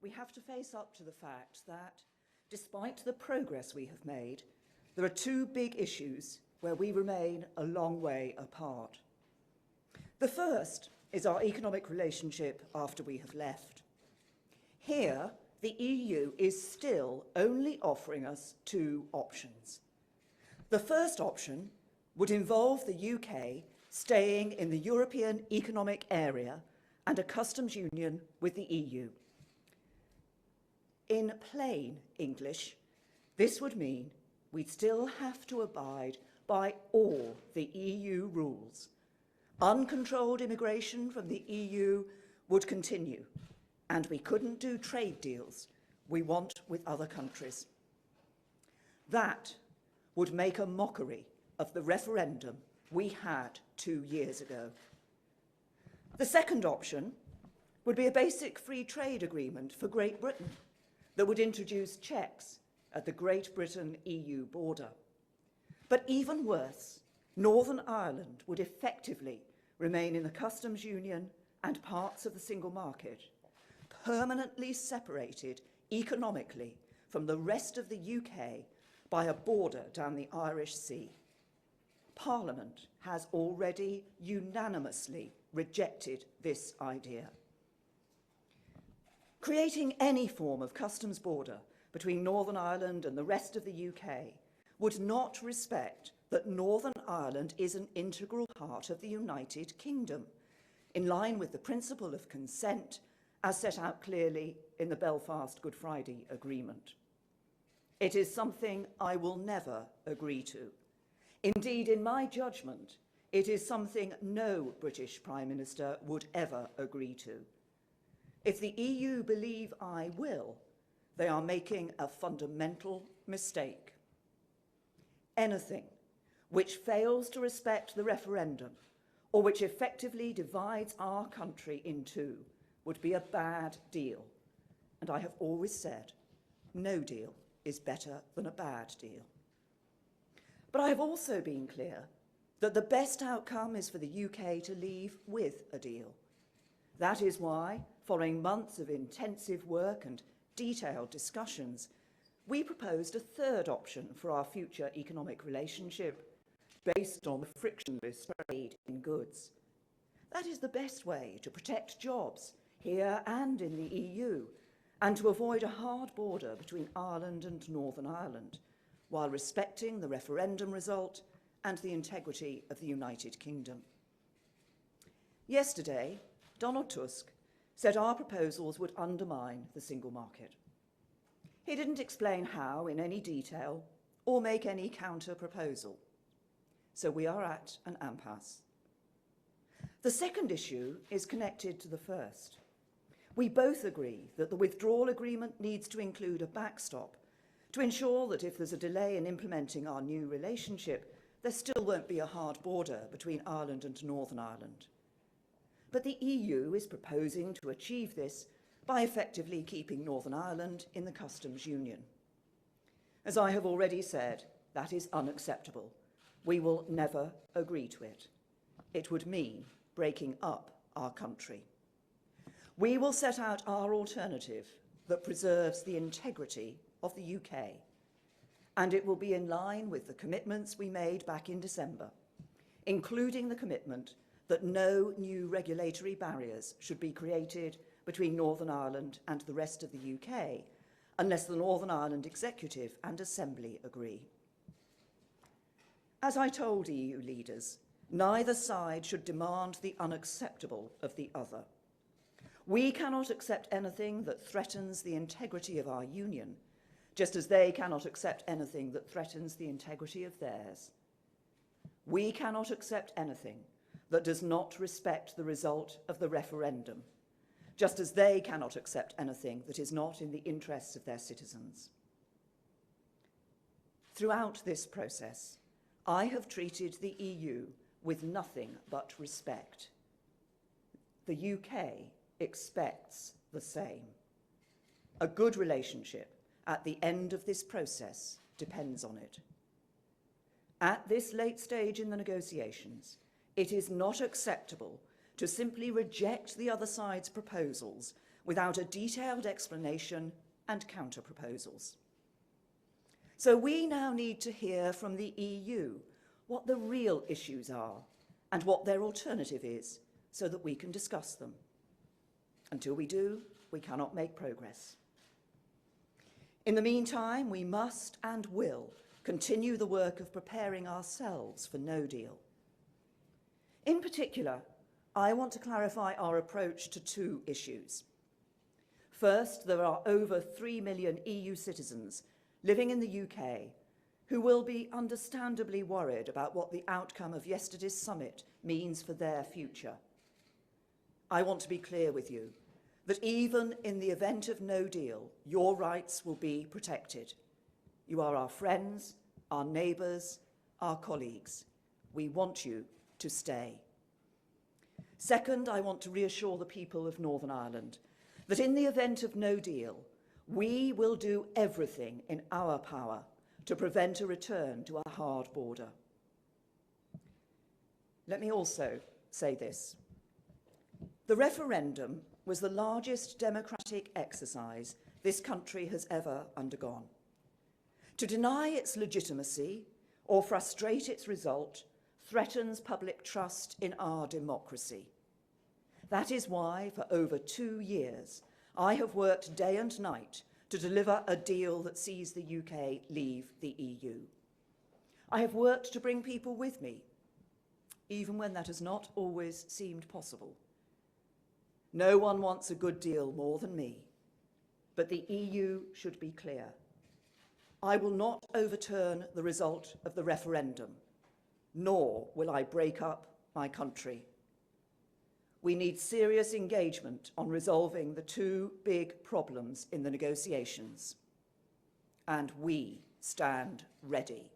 we have to face up to the fact that, despite the progress we have made, there are two big issues where we remain a long way apart. The first is our economic relationship after we have left. Here, the EU is still only offering us two options. The first option would involve the UK staying in the European Economic Area and a customs union with the EU. In plain English, this would mean we'd still have to abide by all the EU rules. Uncontrolled immigration from the EU would continue, and we couldn't do trade deals we want with other countries. That would make a mockery of the referendum we had 2 years ago. The second option would be a basic free trade agreement for Great Britain that would introduce checks at the Great Britain-EU border. But even worse, Northern Ireland would effectively remain in the customs union and parts of the single market, permanently separated economically from the rest of the UK by a border down the Irish Sea. Parliament has already unanimously rejected this idea. Creating any form of customs border between Northern Ireland and the rest of the UK would not respect that Northern Ireland is an integral part of the United Kingdom, in line with the principle of consent as set out clearly in the Belfast Good Friday Agreement. It is something I will never agree to. Indeed, in my judgment, it is something no British Prime Minister would ever agree to. If the EU believe I will, they are making a fundamental mistake. Anything which fails to respect the referendum or which effectively divides our country in two would be a bad deal. And I have always said, no deal is better than a bad deal. But I have also been clear that the best outcome is for the UK to leave with a deal. That is why, following months of intensive work and detailed discussions, we proposed a third option for our future economic relationship based on the frictionless trade in goods. That is the best way to protect jobs here and in the EU, and to avoid a hard border between Ireland and Northern Ireland, while respecting the referendum result and the integrity of the United Kingdom. Yesterday, Donald Tusk said our proposals would undermine the single market. He didn't explain how in any detail or make any counter-proposal. So we are at an impasse. The second issue is connected to the first. We both agree that the withdrawal agreement needs to include a backstop to ensure that if there's a delay in implementing our new relationship, there still won't be a hard border between Ireland and Northern Ireland. But the EU is proposing to achieve this by effectively keeping Northern Ireland in the customs union. As I have already said, that is unacceptable. We will never agree to it. It would mean breaking up our country. We will set out our alternative that preserves the integrity of the UK, and it will be in line with the commitments we made back in December, including the commitment that no new regulatory barriers should be created between Northern Ireland and the rest of the UK unless the Northern Ireland Executive and Assembly agree. As I told EU leaders, neither side should demand the unacceptable of the other. We cannot accept anything that threatens the integrity of our union, just as they cannot accept anything that threatens the integrity of theirs. We cannot accept anything that does not respect the result of the referendum, just as they cannot accept anything that is not in the interests of their citizens. Throughout this process, I have treated the EU with nothing but respect. The UK expects the same. A good relationship at the end of this process depends on it. At this late stage in the negotiations, it is not acceptable to simply reject the other side's proposals without a detailed explanation and counter-proposals. So we now need to hear from the EU what the real issues are and what their alternative is, so that we can discuss them. Until we do, we cannot make progress. In the meantime, we must and will continue the work of preparing ourselves for no deal. In particular, I want to clarify our approach to two issues. First, there are over 3 million EU citizens living in the UK who will be understandably worried about what the outcome of yesterday's summit means for their future. I want to be clear with you that even in the event of no deal, your rights will be protected. You are our friends, our neighbours, our colleagues. We want you to stay. Second, I want to reassure the people of Northern Ireland that in the event of no deal, we will do everything in our power to prevent a return to a hard border. Let me also say this. The referendum was the largest democratic exercise this country has ever undergone. To deny its legitimacy or frustrate its result threatens public trust in our democracy. That is why, for over 2 years, I have worked day and night to deliver a deal that sees the UK leave the EU. I have worked to bring people with me, even when that has not always seemed possible. No one wants a good deal more than me, but the EU should be clear. I will not overturn the result of the referendum, nor will I break up my country. We need serious engagement on resolving the two big problems in the negotiations, and we stand ready.